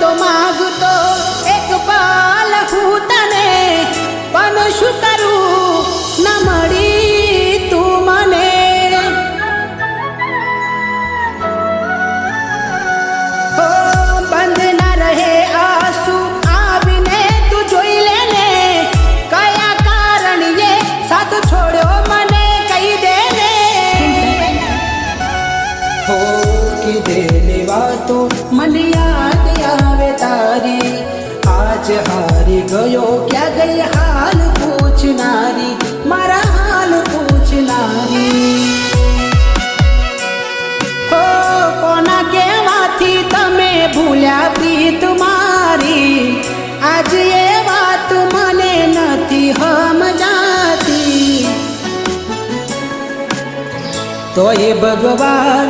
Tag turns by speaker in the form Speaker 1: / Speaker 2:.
Speaker 1: તો માગતો એક પાલ હું તને, પણ શું કરું ન મળી તું મને. હો બંધ ના રહે આંસુ આવીને તું જોઈ લે ને, કયા કારણે સાથ છોડ્યો મને કહી દે ને. હો કીધેલી વાતો મને યાદ આવે તારી, આજ હારી ગયો ક્યાં ગઈ હાલ પૂછનારી, મારા હાલ પૂછનારી. હો કોના કહેવાથી તમે ભૂલ્યા પ્રીત મારી, આજ એ વાત મને નથી સમજાતી. તો એ ભગવાન